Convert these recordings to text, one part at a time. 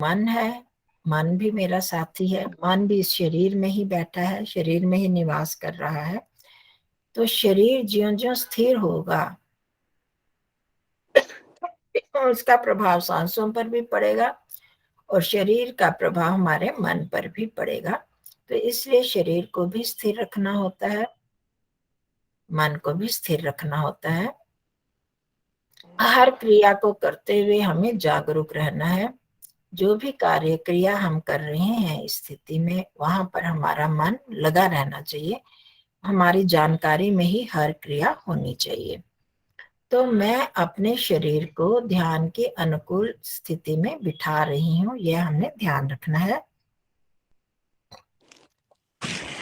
मन है, मन भी मेरा साथी है, मन भी इस शरीर में ही बैठा है, शरीर में ही निवास कर रहा है। तो शरीर ज्यों ज्यों स्थिर होगा उसका प्रभाव सांसों पर भी पड़ेगा और शरीर का प्रभाव हमारे मन पर भी पड़ेगा। तो इसलिए शरीर को भी स्थिर रखना होता है, मन को भी स्थिर रखना होता है। हर क्रिया को करते हुए हमें जागरूक रहना है। जो भी कार्य क्रिया हम कर रहे हैं इस स्थिति में, वहां पर हमारा मन लगा रहना चाहिए। हमारी जानकारी में ही हर क्रिया होनी चाहिए। तो मैं अपने शरीर को ध्यान के अनुकूल स्थिति में बिठा रही हूँ, यह हमने ध्यान रखना है।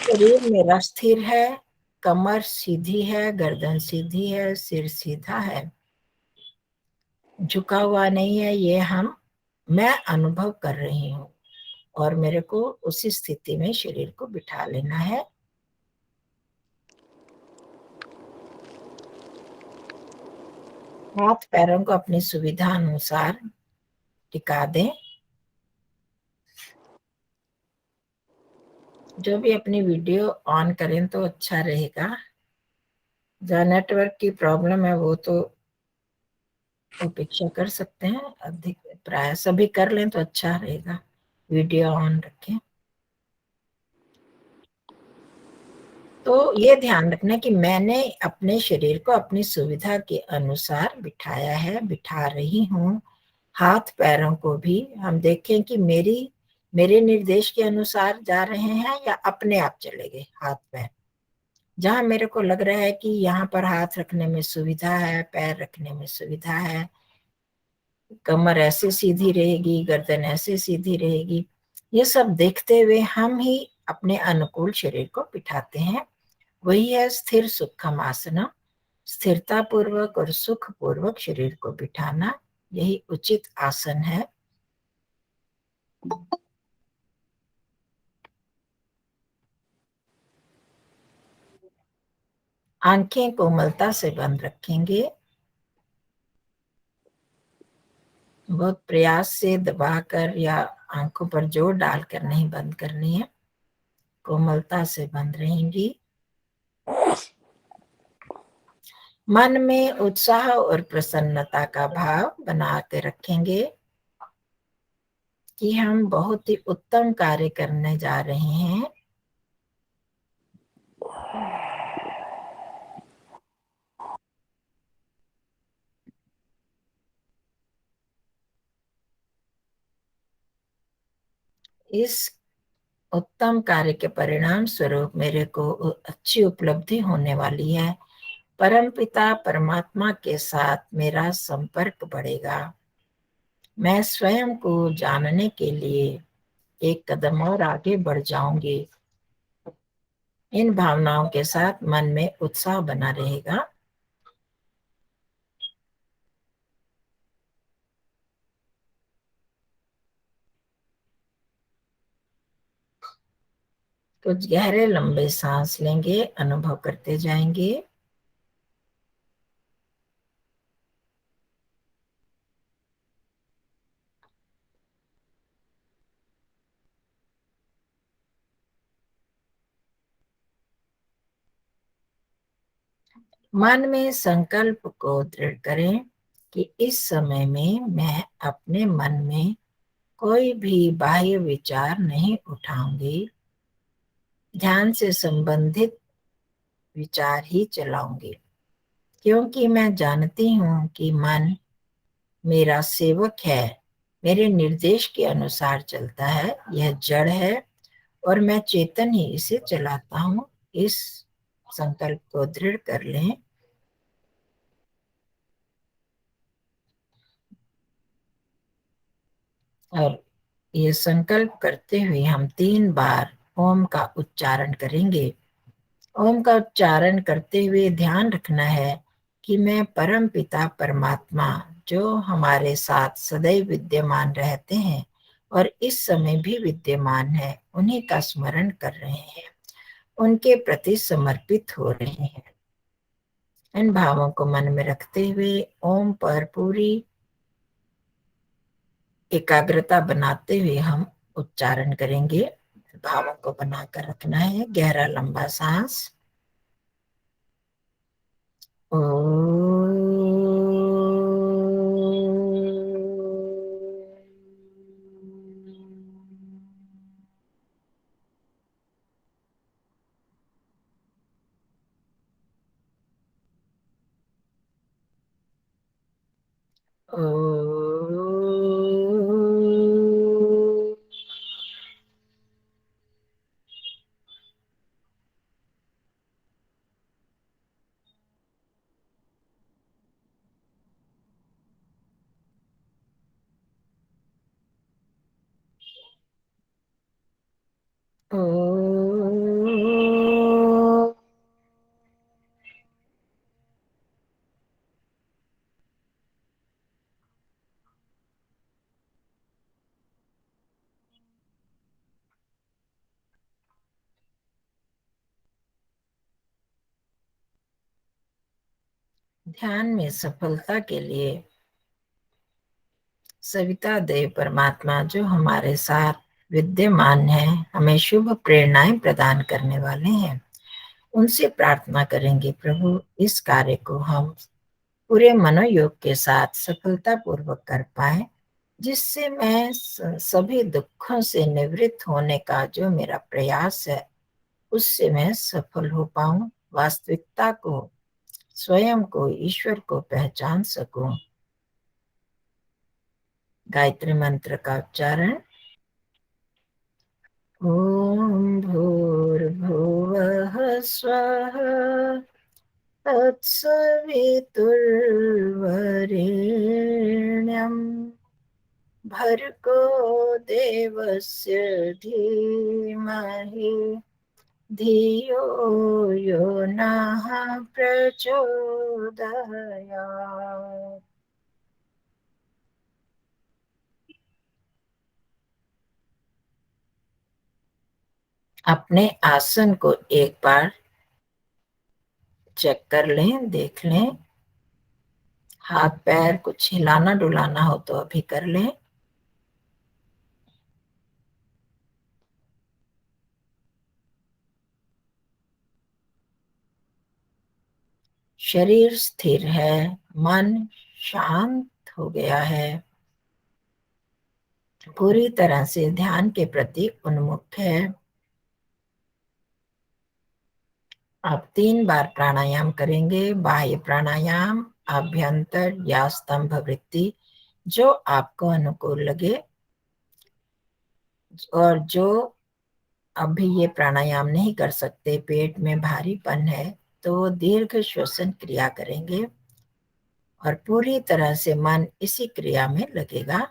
शरीर मेरा स्थिर है, कमर सीधी है, गर्दन सीधी है, सिर सीधा है, झुका हुआ नहीं है। ये मैं अनुभव कर रही हूँ और मेरे को उसी स्थिति में शरीर को बिठा लेना है। हाथ पैरों को अपनी सुविधा अनुसार टिका दें। जो भी अपनी वीडियो ऑन करें तो अच्छा रहेगा। जहाँ नेटवर्क की प्रॉब्लम है वो तो उपेक्षा कर सकते हैं, अधिक प्राय सभी कर लें तो अच्छा रहेगा। वीडियो ऑन रखें। तो ये ध्यान रखना कि मैंने अपने शरीर को अपनी सुविधा के अनुसार बिठाया है, बिठा रही हूँ। हाथ पैरों को भी हम देखें कि मेरे निर्देश के अनुसार जा रहे हैं या अपने आप चले गए हाथ पैर। जहां मेरे को लग रहा है कि यहाँ पर हाथ रखने में सुविधा है, पैर रखने में सुविधा है, कमर ऐसे सीधी रहेगी, गर्दन ऐसे सीधी रहेगी, ये सब देखते हुए हम ही अपने अनुकूल शरीर को बिठाते हैं। वही है स्थिर सुखम आसना। स्थिरता पूर्वक और सुख पूर्वक शरीर को बिठाना, यही उचित आसन है। आंखें कोमलता से बंद रखेंगे। बहुत प्रयास से दबाकर या आंखों पर जोर डालकर नहीं बंद करनी है, कोमलता से बंद रहेंगी। मन में उत्साह और प्रसन्नता का भाव बना के रखेंगे कि हम बहुत ही उत्तम कार्य करने जा रहे हैं। इस उत्तम कार्य के परिणाम स्वरूप मेरे को अच्छी उपलब्धि होने वाली है। परमपिता परमात्मा के साथ मेरा संपर्क बढ़ेगा। मैं स्वयं को जानने के लिए एक कदम और आगे बढ़ जाऊंगी। इन भावनाओं के साथ मन में उत्साह बना रहेगा। कुछ गहरे लंबे सांस लेंगे, अनुभव करते जाएंगे। मन में संकल्प को दृढ़ करें कि इस समय में मैं अपने मन में कोई भी बाह्य विचार नहीं उठाऊंगी, ध्यान से संबंधित विचार ही चलाऊंगी। क्योंकि मैं जानती हूं कि मन मेरा सेवक है, मेरे निर्देश के अनुसार चलता है, यह जड़ है और मैं चेतन ही इसे चलाता हूं। इस संकल्प को दृढ़ कर लें। और ये संकल्प करते हुए हम 3 बार ओम का उच्चारण करेंगे। ओम का उच्चारण करते हुए ध्यान रखना है कि मैं परम पिता परमात्मा, जो हमारे साथ सदैव विद्यमान रहते हैं और इस समय भी विद्यमान है, उन्हीं का स्मरण कर रहे हैं, उनके प्रति समर्पित हो रहे हैं। इन भावों को मन में रखते हुए ओम पर पूरी एकाग्रता बनाते हुए हम उच्चारण करेंगे। भावों को बनाकर रखना है। गहरा लंबा सांस। ओ ओ ध्यान में सफलता के लिए सविता देव परमात्मा जो हमारे साथ विद्यमान है, हमें शुभ प्रेरणाएं प्रदान करने वाले हैं, उनसे प्रार्थना करेंगे प्रभु इस कार्य को हम पूरे मनोयोग के साथ सफलता पूर्वक कर पाए, जिससे मैं सभी दुखों से निवृत्त होने का जो मेरा प्रयास है उससे मैं सफल हो पाऊं, वास्तविकता को, स्वयं को, ईश्वर को पहचान सकूं। गायत्री मंत्र का उच्चारण। ओम भूर्भुवः स्वः तत्सवितुर्वरेण्यम् भर्गो देवस्य धीमहि धियो यो नः प्रचोदयात्। अपने आसन को एक बार चेक कर लें, देख लें। हाथ पैर कुछ हिलाना डुलाना हो तो अभी कर लें। शरीर स्थिर है, मन शांत हो गया है, पूरी तरह से ध्यान के प्रति उन्मुख है। आप 3 बार प्राणायाम करेंगे। बाह्य प्राणायाम, अभ्यंतर या स्तंभ वृत्ति, जो आपको अनुकूल लगे। और जो अभी ये प्राणायाम नहीं कर सकते, पेट में भारीपन है, तो दीर्घ श्वसन क्रिया करेंगे और पूरी तरह से मन इसी क्रिया में लगेगा।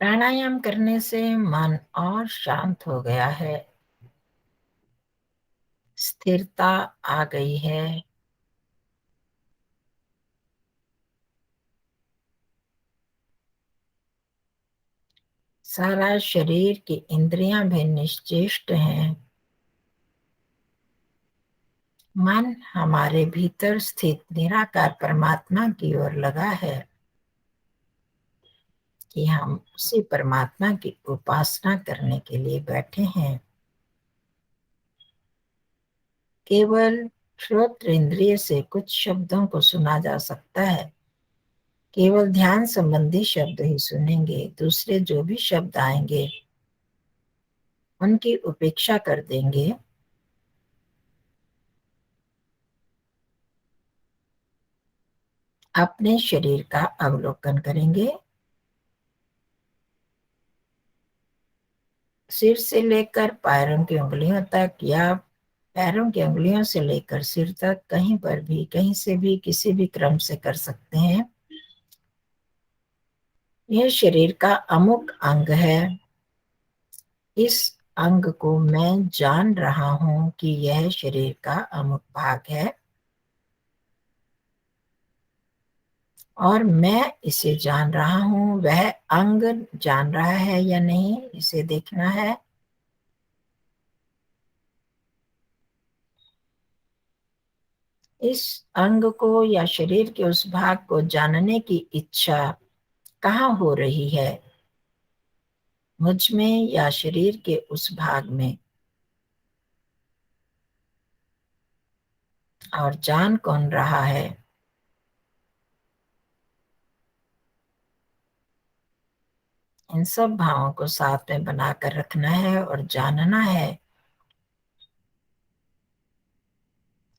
प्राणायाम करने से मन और शांत हो गया है, स्थिरता आ गई है। सारा शरीर की इंद्रियां भी निश्चेष्ट हैं। मन हमारे भीतर स्थित निराकार परमात्मा की ओर लगा है कि हम उसी परमात्मा की उपासना करने के लिए बैठे हैं। केवल श्रोत्र इंद्रिय से कुछ शब्दों को सुना जा सकता है। केवल ध्यान संबंधी शब्द ही सुनेंगे। दूसरे जो भी शब्द आएंगे उनकी उपेक्षा कर देंगे अपने शरीर का अवलोकन करेंगे। सिर से लेकर पैरों की उंगलियों तक या पैरों की उंगलियों से लेकर सिर तक, कहीं पर भी, कहीं से भी, किसी भी क्रम से कर सकते हैं। यह शरीर का अमुक अंग है। इस अंग को मैं जान रहा हूं कि यह शरीर का अमुक भाग है, और मैं इसे जान रहा हूं। वह अंग जान रहा है या नहीं, इसे देखना है। इस अंग को या शरीर के उस भाग को जानने की इच्छा कहाँ हो रही है, मुझ में या शरीर के उस भाग में? और जान कौन रहा है? इन सब भावों को साथ में बनाकर रखना है और जानना है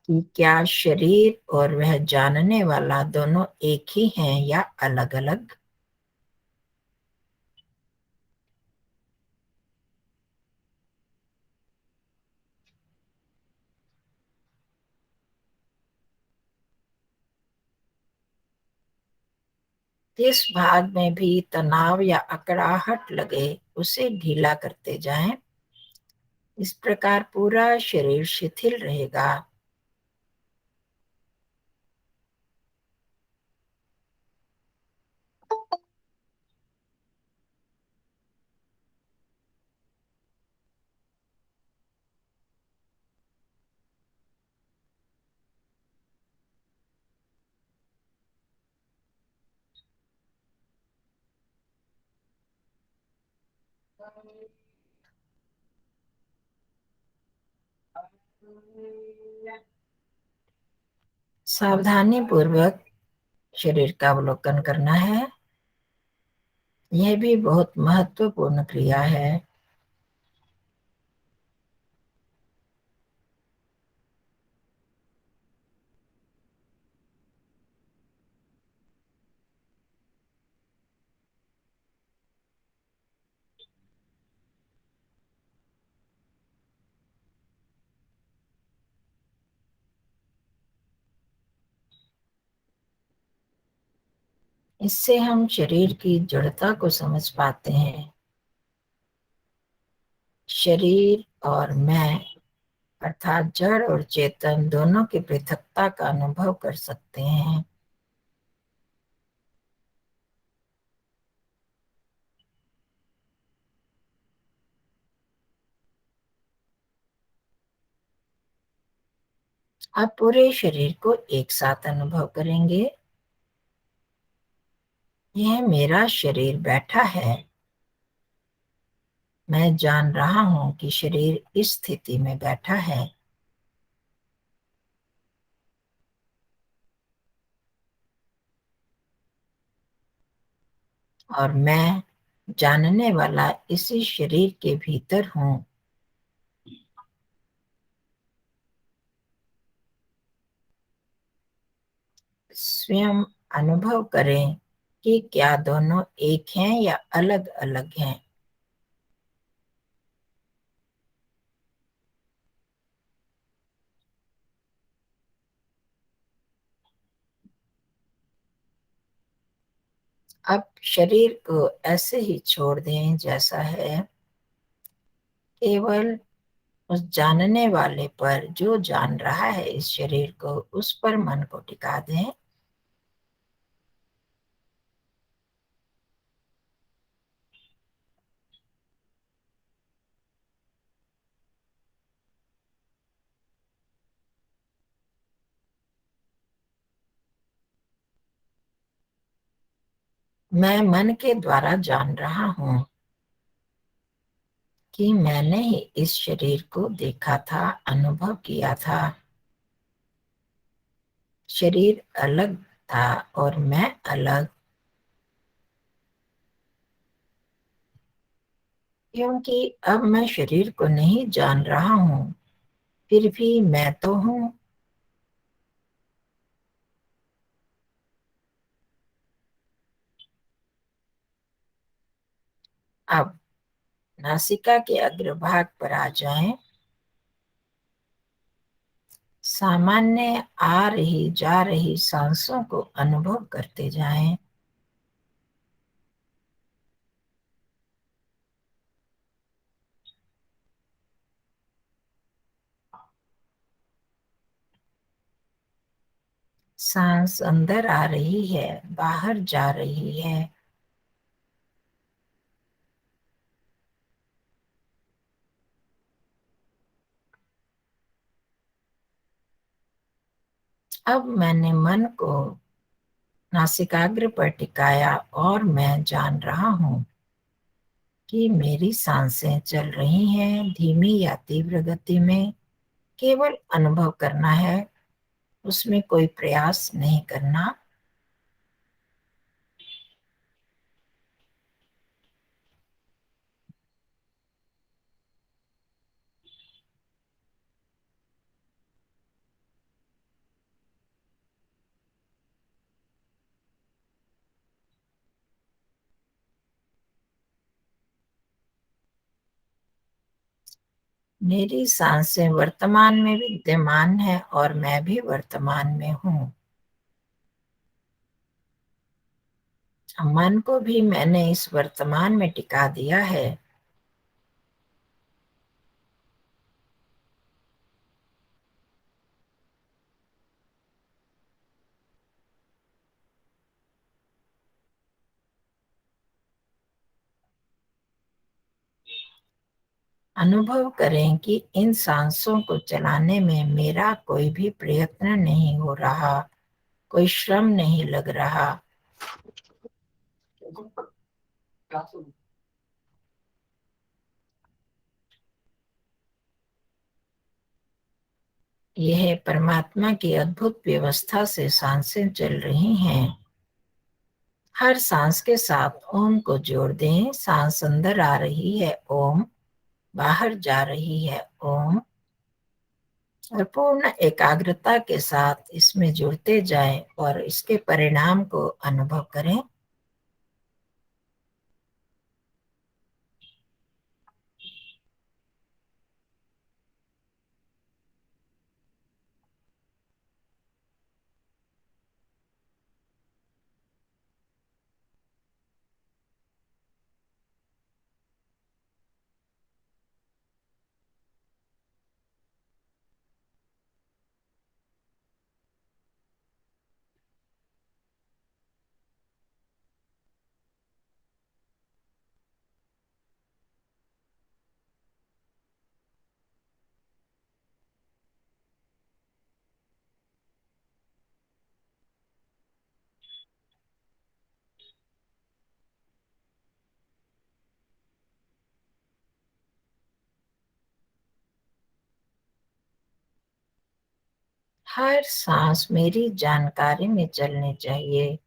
कि क्या शरीर और वह जानने वाला दोनों एक ही हैं या अलग अलग। जिस भाग में भी तनाव या अकड़ाहट लगे उसे ढीला करते जाएं। इस प्रकार पूरा शरीर शिथिल रहेगा। सावधानी पूर्वक शरीर का अवलोकन करना है। यह भी बहुत महत्वपूर्ण क्रिया है। इससे हम शरीर की जड़ता को समझ पाते हैं। शरीर और मैं, अर्थात जड़ और चेतन, दोनों की पृथकता का अनुभव कर सकते हैं। आप पूरे शरीर को एक साथ अनुभव करेंगे। यह मेरा शरीर बैठा है। मैं जान रहा हूं कि शरीर इस स्थिति में बैठा है। और मैं जानने वाला इसी शरीर के भीतर हूं। स्वयं अनुभव करें कि क्या दोनों एक हैं या अलग अलग हैं। अब शरीर को ऐसे ही छोड़ दें जैसा है। केवल उस जानने वाले पर, जो जान रहा है इस शरीर को, उस पर मन को टिका दें। मैं मन के द्वारा जान रहा हूं कि मैंने ही इस शरीर को देखा था, अनुभव किया था। शरीर अलग था और मैं अलग, क्योंकि अब मैं शरीर को नहीं जान रहा हूं, फिर भी मैं तो हूं। अब नासिका के अग्रभाग पर आ जाएं। सामान्य आ रही जा रही सांसों को अनुभव करते जाएं। सांस अंदर आ रही है, बाहर जा रही है। अब मैंने मन को नासिकाग्र पर टिकाया और मैं जान रहा हूं कि मेरी सांसें चल रही हैं, धीमी या तीव्र गति में। केवल अनुभव करना है, उसमें कोई प्रयास नहीं करना। मेरी सांसें वर्तमान में विद्यमान है और मैं भी वर्तमान में हूँ। मन को भी मैंने इस वर्तमान में टिका दिया है। अनुभव करें कि इन सांसों को चलाने में मेरा कोई भी प्रयत्न नहीं हो रहा, कोई श्रम नहीं लग रहा। यह परमात्मा की अद्भुत व्यवस्था से सांसें चल रही हैं। हर सांस के साथ ओम को जोड़ दें। सांस अंदर आ रही है, ओम। बाहर जा रही है, ओम। और पूर्ण एकाग्रता के साथ इसमें जुड़ते जाएं और इसके परिणाम को अनुभव करें। हर सांस मेरी जानकारी में चलनी चाहिए।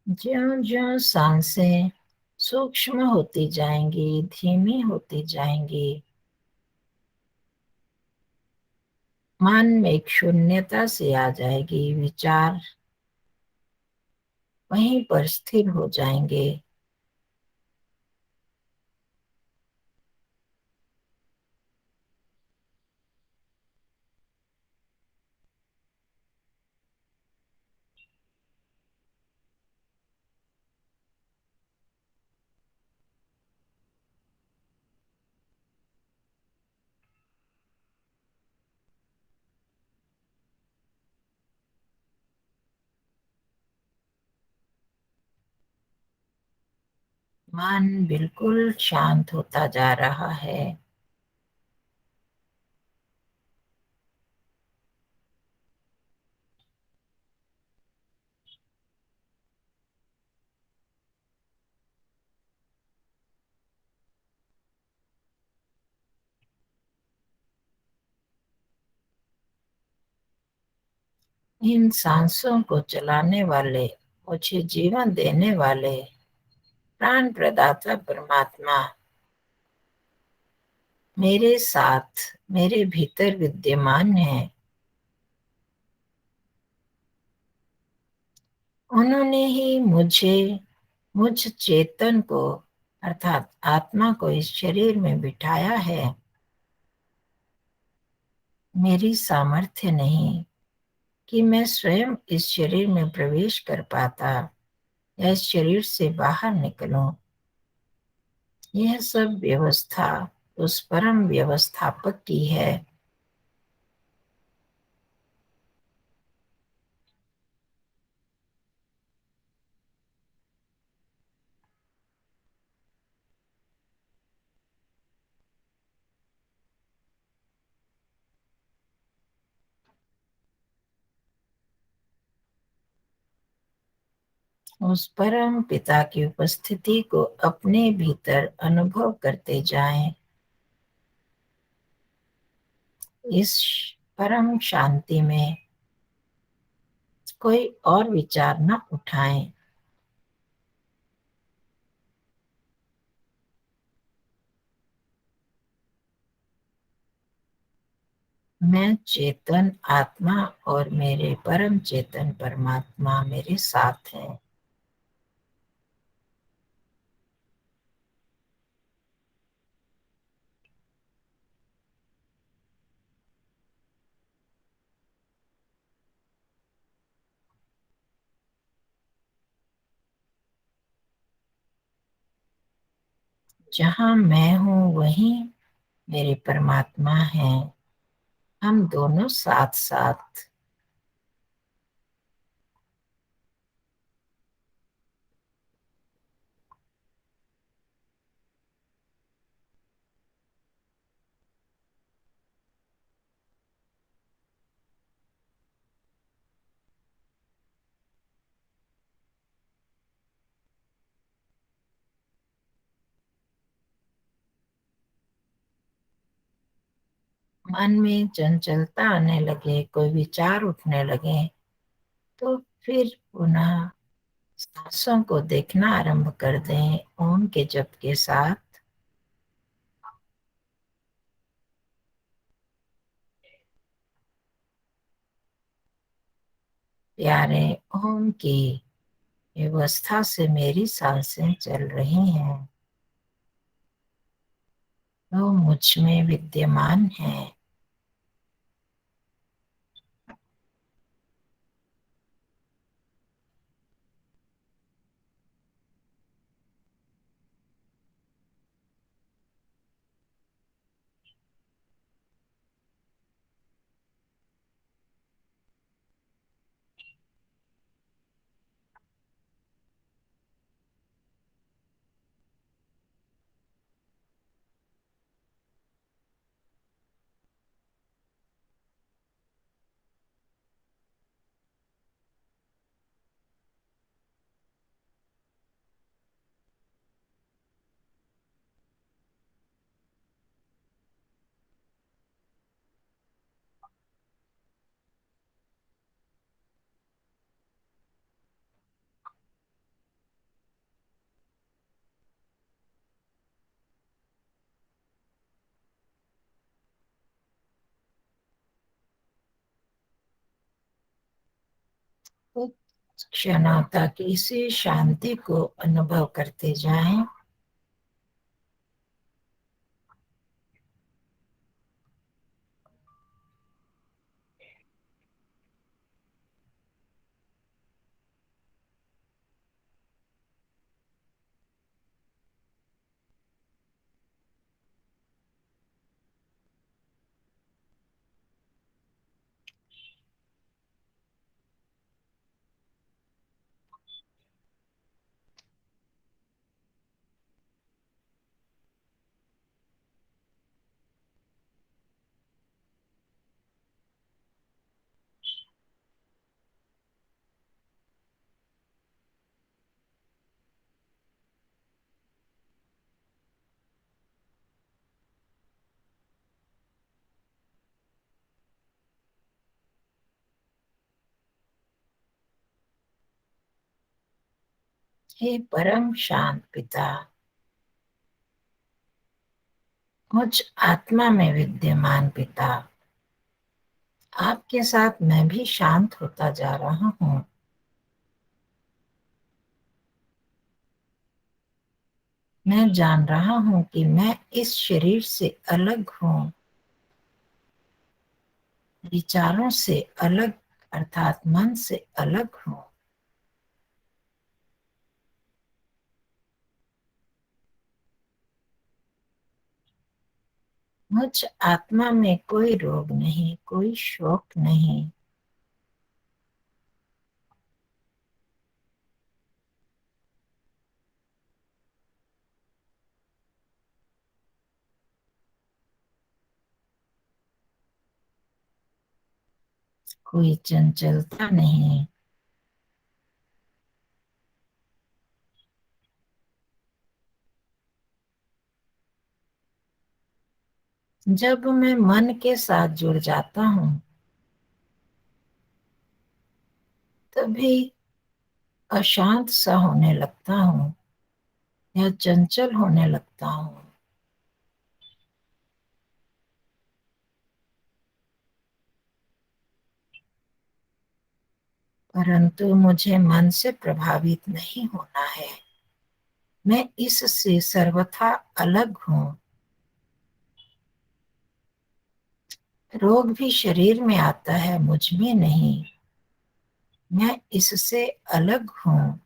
ज्यों-ज्यों सांसें सूक्ष्म होती जाएंगी, धीमी होती जाएंगी, मन में एक शून्यता से आ जाएगी। विचार वहीं पर स्थिर हो जाएंगे। मन बिल्कुल शांत होता जा रहा है। इन सांसों को चलाने वाले, मुझे जीवन देने वाले प्राण प्रदाता परमात्मा मेरे साथ, मेरे भीतर विद्यमान है। उन्होंने ही मुझ चेतन को अर्थात आत्मा को इस शरीर में बिठाया है। मेरी सामर्थ्य नहीं कि मैं स्वयं इस शरीर में प्रवेश कर पाता या इस शरीर से बाहर निकलूं। यह सब व्यवस्था उस परम व्यवस्थापक की है। उस परम पिता की उपस्थिति को अपने भीतर अनुभव करते जाएं। इस परम शांति में कोई और विचार न उठाएं। मैं चेतन आत्मा और मेरे परम चेतन परमात्मा मेरे साथ हैं। जहाँ मैं हूँ वहीं मेरे परमात्मा हैं। हम दोनों साथ साथ। मन में चंचलता आने लगे, कोई विचार उठने लगे, तो फिर पुनः सांसों को देखना आरंभ कर दें ओम के जप के साथ। प्यारे ओम की व्यवस्था से मेरी सांसें चल रही हैं। वो मुझ में विद्यमान है। कुछ क्षणों तक इसी शांति को अनुभव करते जाएं। हे परम शांत पिता, मुझ आत्मा में विद्यमान पिता, आपके साथ मैं भी शांत होता जा रहा हूँ। मैं जान रहा हूँ कि मैं इस शरीर से अलग हूँ, विचारों से अलग अर्थात मन से अलग हूँ। मुझ आत्मा में कोई रोग नहीं, कोई शोक नहीं। कोई चंचलता नहीं। जब मैं मन के साथ जुड़ जाता हूँ तभी अशांत सा होने लगता हूँ या चंचल होने लगता हूँ। परंतु मुझे मन से प्रभावित नहीं होना है। मैं इससे सर्वथा अलग हूँ। रोग भी शरीर में आता है, मुझ में नहीं। मैं इससे अलग हूँ।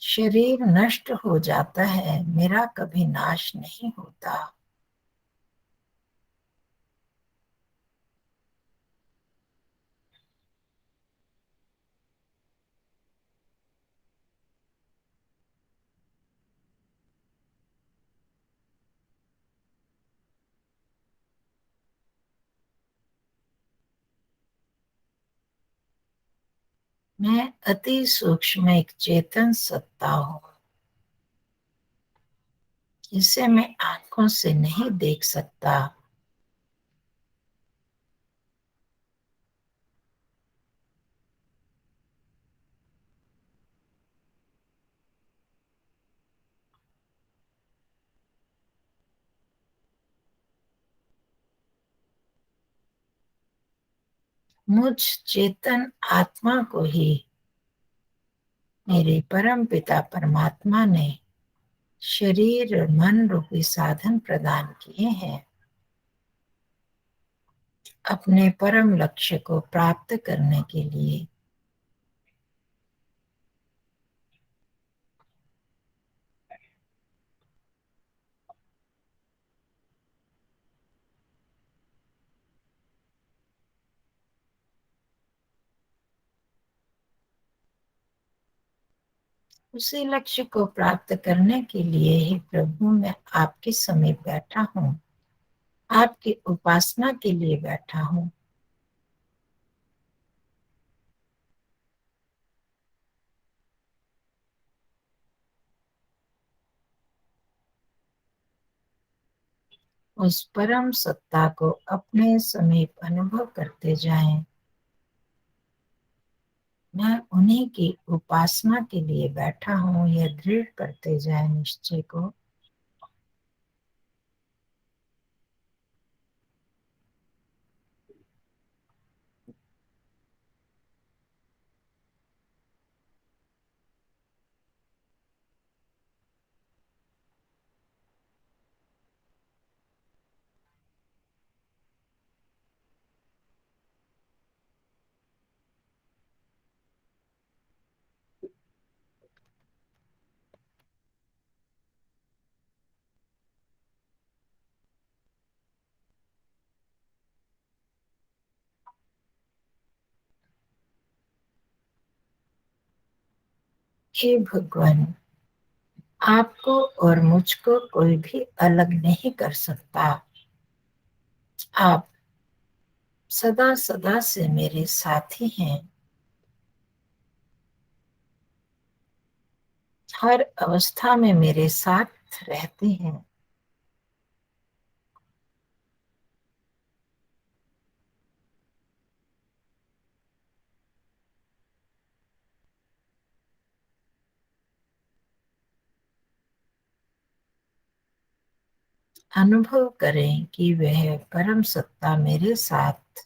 शरीर नष्ट हो जाता है, मेरा कभी नाश नहीं होता। मैं अति सूक्ष्म एक चेतन सत्ता हूँ, जिसे मैं आंखों से नहीं देख सकता। मुझ चेतन आत्मा को ही मेरे परम पिता परमात्मा ने शरीर और मन रूपी साधन प्रदान किए हैं, अपने परम लक्ष्य को प्राप्त करने के लिए। उसी लक्ष्य को प्राप्त करने के लिए ही प्रभु मैं आपके समीप बैठा हूँ, आपकी उपासना के लिए बैठा हूँ। उस परम सत्ता को अपने समीप अनुभव करते जाएं। मैं उन्हीं की उपासना के लिए बैठा हूँ, यह दृढ़ करते जाए निश्चय को। हे भगवान, आपको और मुझको कोई भी अलग नहीं कर सकता। आप सदा सदा से मेरे साथी हैं, हर अवस्था में मेरे साथ रहते हैं। अनुभव करें कि वह परम सत्ता मेरे साथ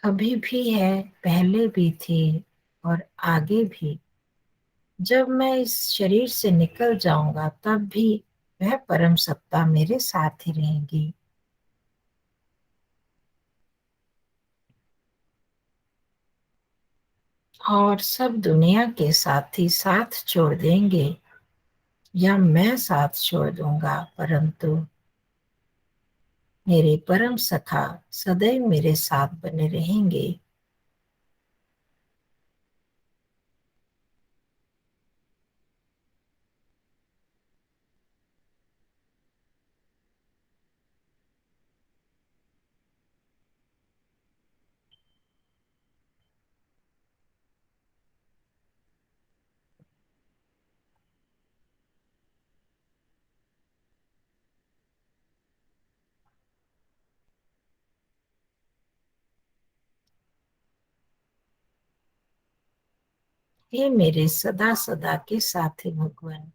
अभी भी है, पहले भी थी और आगे भी। जब मैं इस शरीर से निकल जाऊंगा तब भी वह परम सत्ता मेरे साथ ही रहेगी। और सब दुनिया के साथी साथ छोड़ देंगे या मैं साथ छोड़ दूंगा, परंतु मेरे परम सखा सदैव मेरे साथ बने रहेंगे। हे मेरे सदा सदा के साथी भगवान,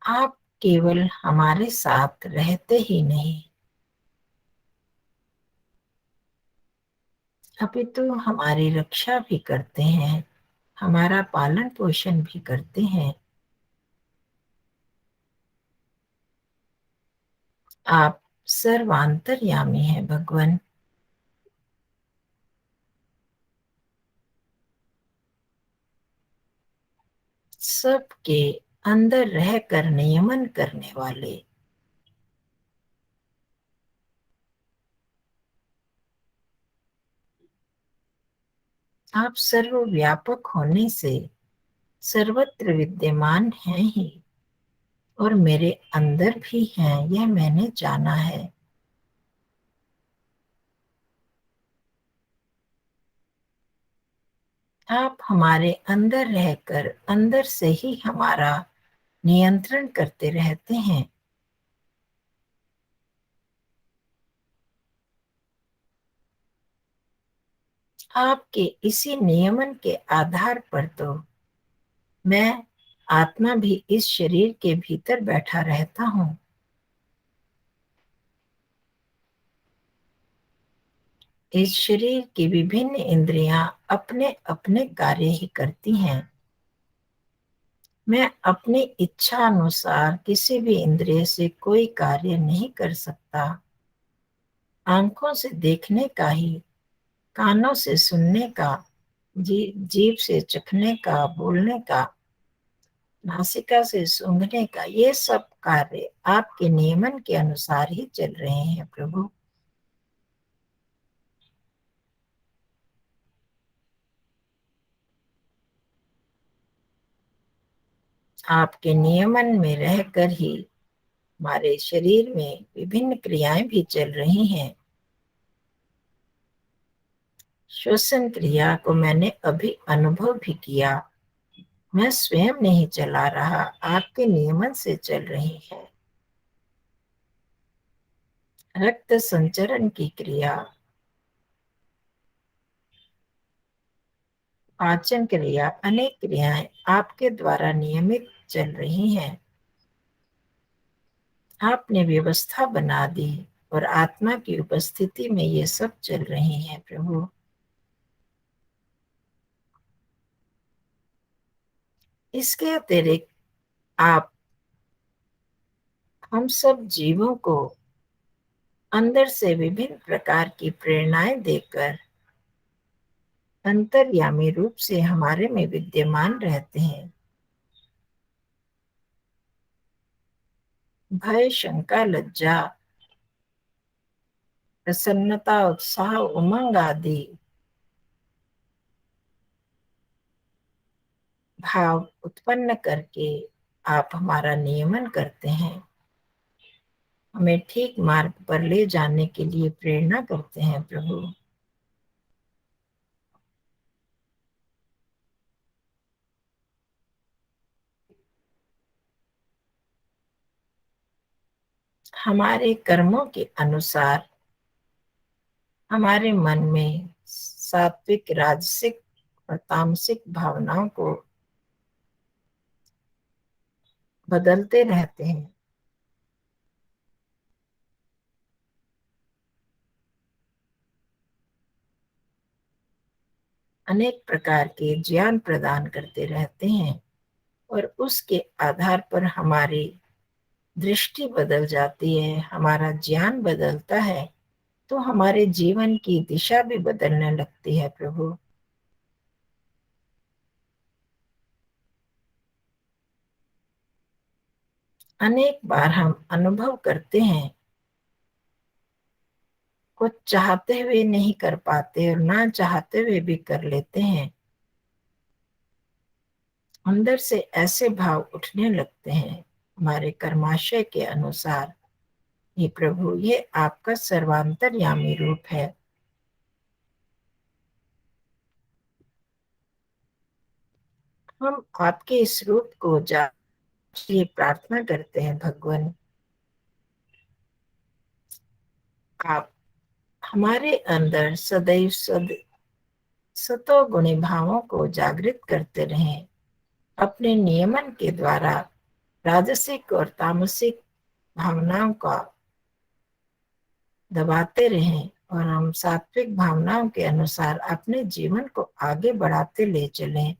आप केवल हमारे साथ रहते ही नहीं, अपितु हमारी रक्षा भी करते हैं, हमारा पालन पोषण भी करते हैं। आप सर्वांतर्यामी हैं भगवान। सबके अंदर रहकर नियमन करने वाले। आप सर्वव्यापक होने से सर्वत्र विद्यमान हैं ही, और मेरे अंदर भी हैं, यह मैंने जाना है। आप हमारे अंदर रहकर अंदर से ही हमारा नियंत्रण करते रहते हैं। आपके इसी नियमन के आधार पर तो मैं आत्मा भी इस शरीर के भीतर बैठा रहता हूँ। इस शरीर की विभिन्न इंद्रियां अपने अपने कार्य ही करती हैं। मैं अपनी इच्छा अनुसार किसी भी इंद्रिय से कोई कार्य नहीं कर सकता। आंखों से देखने का ही, कानों से सुनने का, जीभ से चखने का, बोलने का, नासिका से सूंघने का, ये सब कार्य आपके नियमन के अनुसार ही चल रहे हैं प्रभु। आपके नियमन में रहकर ही हमारे शरीर में विभिन्न क्रियाएं भी चल रही हैं। श्वसन क्रिया को मैंने अभी अनुभव भी किया। मैं स्वयं नहीं चला रहा, आपके नियमन से चल रही है। रक्त संचरण की क्रिया, पाचन क्रिया, अनेक क्रियाएं आपके द्वारा नियमित चल रही हैं। आपने व्यवस्था बना दी और आत्मा की उपस्थिति में ये सब चल रही हैं प्रभु। इसके अतिरिक्त आप हम सब जीवों को अंदर से विभिन्न प्रकार की प्रेरणाएं देकर अंतर्यामी रूप से हमारे में विद्यमान रहते हैं। भय, शंका, लज्जा, प्रसन्नता, उत्साह, उमंग आदि भाव उत्पन्न करके आप हमारा नियमन करते हैं, हमें ठीक मार्ग पर ले जाने के लिए प्रेरणा करते हैं प्रभु। हमारे कर्मों के अनुसार हमारे मन में सात्विक, राजसिक और तामसिक भावनाओं को बदलते रहते हैं। अनेक प्रकार के ज्ञान प्रदान करते रहते हैं और उसके आधार पर हमारी दृष्टि बदल जाती है, हमारा ज्ञान बदलता है, तो हमारे जीवन की दिशा भी बदलने लगती है प्रभु। अनेक बार हम अनुभव करते हैं, कुछ चाहते हुए नहीं कर पाते और ना चाहते हुए भी कर लेते हैं। अंदर से ऐसे भाव उठने लगते हैं हमारे कर्माशय के अनुसार। ये प्रभु, ये आपका सर्वांतर्यामी रूप है। हम आपके इस रूप को जानने के लिए प्रार्थना करते हैं भगवान। आप हमारे अंदर सदैव सतो गुणी भावों को जागृत करते रहें। अपने नियमन के द्वारा राजसिक और तामसिक भावनाओं का दबाते रहें और हम सात्विक भावनाओं के अनुसार अपने जीवन को आगे बढ़ाते ले चलें।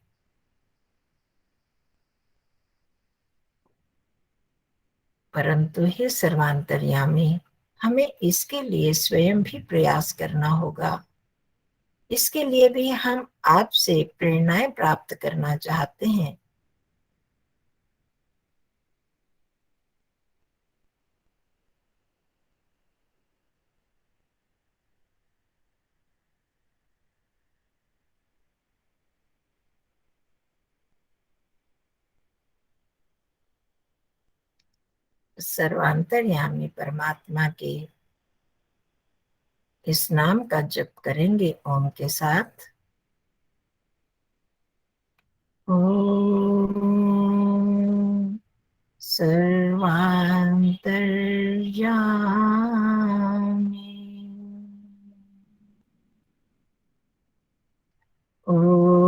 परंतु हे सर्वांतर्यामी, हमें इसके लिए स्वयं भी प्रयास करना होगा। इसके लिए भी हम आपसे प्रेरणाएं प्राप्त करना चाहते हैं। सर्वांतर्यामी परमात्मा के इस नाम का जप करेंगे ओम के साथ। ओम सर्वांतर्यामी। ओम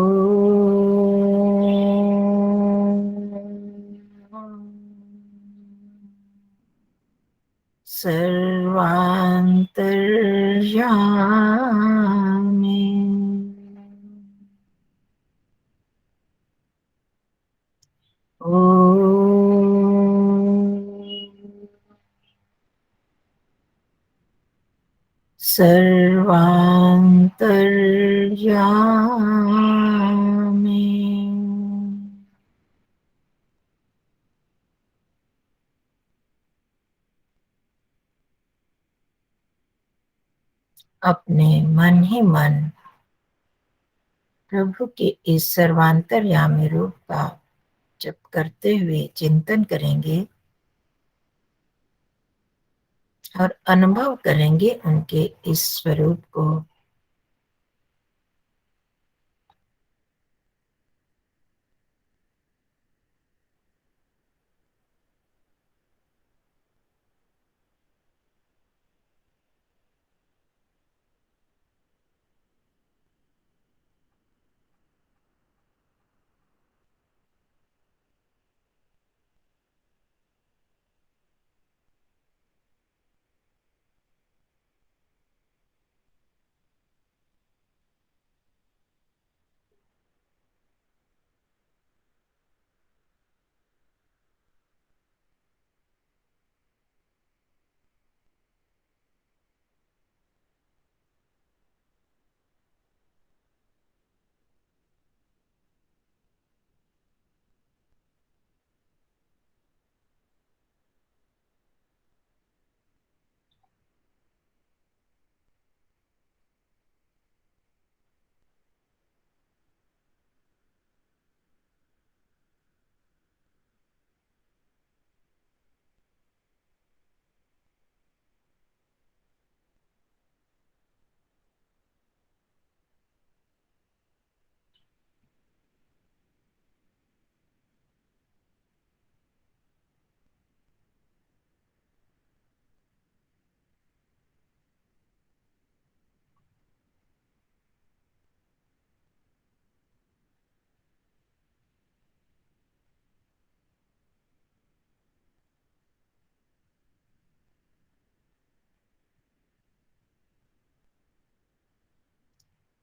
सर्वांतर्यामी। ओम सर्वांतर्यामी। अपने मन ही मन प्रभु के इस सर्वांतर्यामी रूप का जप करते हुए चिंतन करेंगे और अनुभव करेंगे उनके इस स्वरूप को।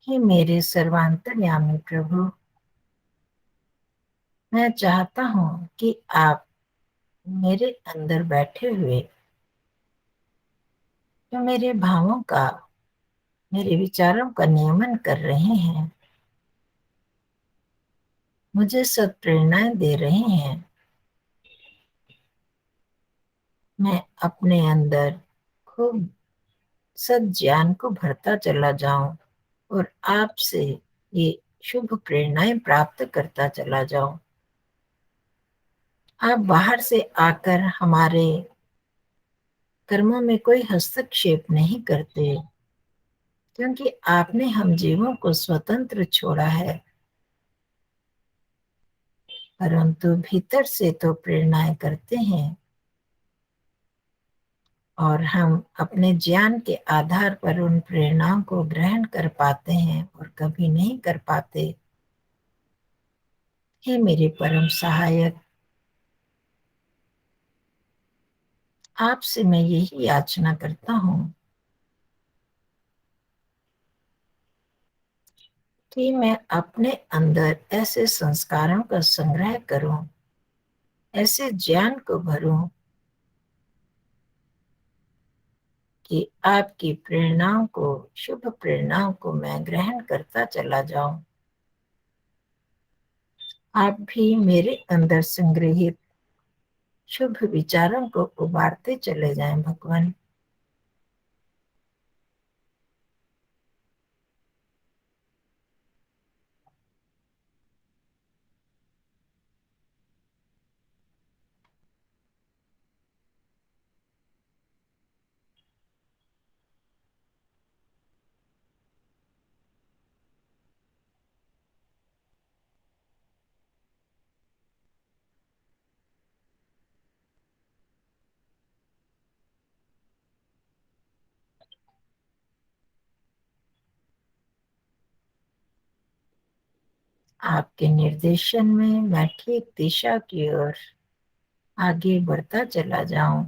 हे मेरे सर्वांतर्यामी प्रभु, मैं चाहता हूँ कि आप मेरे अंदर बैठे हुए जो मेरे भावों का, मेरे विचारों का नियमन कर रहे हैं, मुझे सद प्रेरणाएं दे रहे हैं, मैं अपने अंदर खूब सद ज्ञान को भरता चला जाऊं और आपसे ये शुभ प्रेरणाएं प्राप्त करता चला जाऊं। आप बाहर से आकर हमारे कर्मों में कोई हस्तक्षेप नहीं करते, क्योंकि आपने हम जीवों को स्वतंत्र छोड़ा है, परंतु भीतर से तो प्रेरणाएं करते हैं और हम अपने ज्ञान के आधार पर उन प्रेरणाओं को ग्रहण कर पाते हैं और कभी नहीं कर पाते। हे मेरे परम सहायक, आपसे मैं यही याचना करता हूँ कि मैं अपने अंदर ऐसे संस्कारों का संग्रह करूं, ऐसे ज्ञान को भरूं कि आपकी प्रेरणाओं को, शुभ प्रेरणाओं को मैं ग्रहण करता चला जाऊं। आप भी मेरे अंदर संग्रहित शुभ विचारों को उबारते चले जाएं भगवान। आपके निर्देशन में मैं ठीक दिशा की ओर आगे बढ़ता चला जाऊं।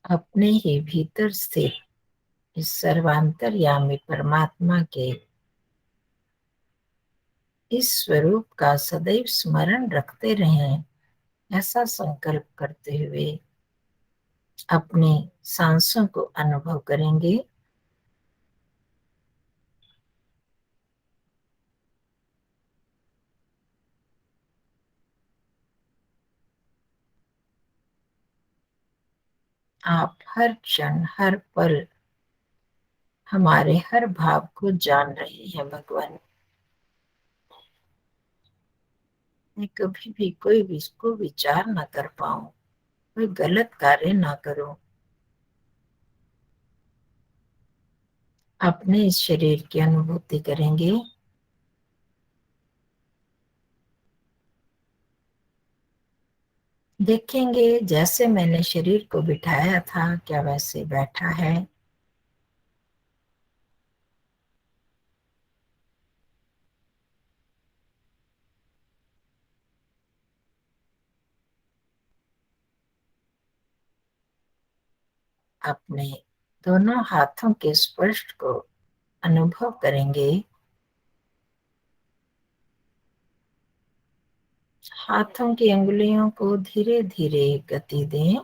अपने ही भीतर स्थित इस सर्वांतर्यामी परमात्मा के इस स्वरूप का सदैव स्मरण रखते रहें, ऐसा संकल्प करते हुए अपने सांसों को अनुभव करेंगे। आप हर क्षण, हर पल हमारे हर भाव को जान रहे हैं भगवान। मैं कभी भी कोई भी इसको विचार ना कर पाऊं, कोई गलत कार्य ना करूं। अपने इस शरीर की अनुभूति करेंगे। देखेंगे जैसे मैंने शरीर को बिठाया था क्या वैसे बैठा है। अपने दोनों हाथों के स्पर्श को अनुभव करेंगे। हाथों की अंगुलियों को धीरे धीरे गति दें।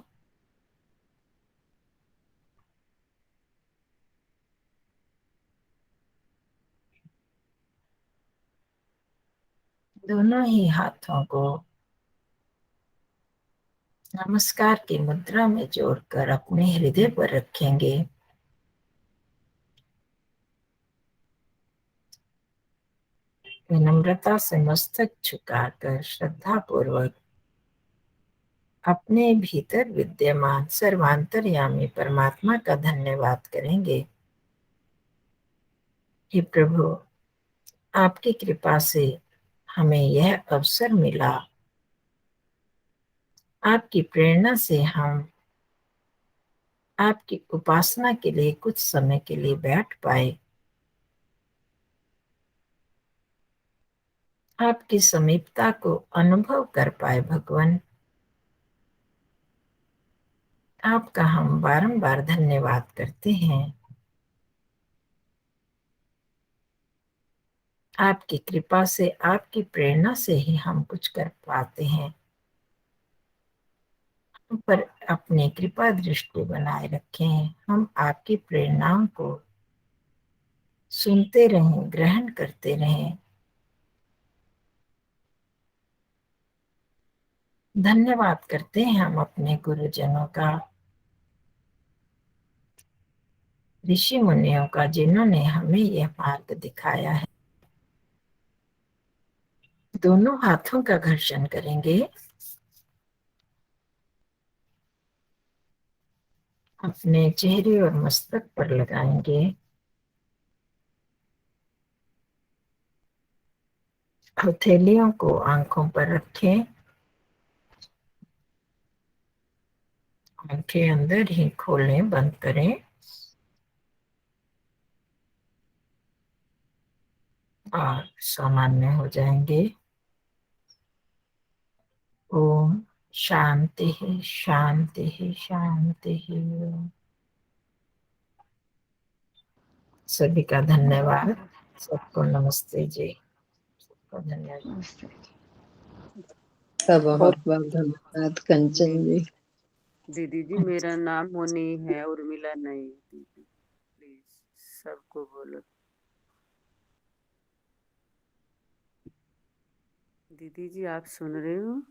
दोनों ही हाथों को नमस्कार की मुद्रा में जोड़कर अपने हृदय पर रखेंगे। विनम्रता से मस्तक झुकाकर श्रद्धा पूर्वक अपने भीतर विद्यमान सर्वांतर्यामी परमात्मा का धन्यवाद करेंगे। हे प्रभु, आपकी कृपा से हमें यह अवसर मिला, आपकी प्रेरणा से हम आपकी उपासना के लिए कुछ समय के लिए बैठ पाए, आपकी समीपता को अनुभव कर पाए। भगवान, आपका हम बारंबार धन्यवाद करते हैं। आपकी कृपा से, आपकी प्रेरणा से ही हम कुछ कर पाते हैं। हम पर अपनी कृपा दृष्टि बनाए रखें। हम आपकी प्रेरणाओं को सुनते रहें, ग्रहण करते रहें। धन्यवाद करते हैं हम अपने गुरुजनों का, ऋषि मुनियों का, जिन्होंने हमें यह मार्ग दिखाया है। दोनों हाथों का घर्षण करेंगे, अपने चेहरे और मस्तक पर लगाएंगे। हथेलियों को आंखों पर रखें, आंखें अंदर ही खोलें, बंद करें और सामान्य हो जाएंगे। ओम शांति शांति शांति। सभी का धन्यवाद। सबको नमस्ते जी। सबको धन्यवाद। सब बहुत बहुत धन्यवाद कंचन जी। दीदी जी, मेरा नाम मोनी है, उर्मिला नहीं। दीदी प्लीज सबको बोलो। दीदी जी, आप सुन रहे हो?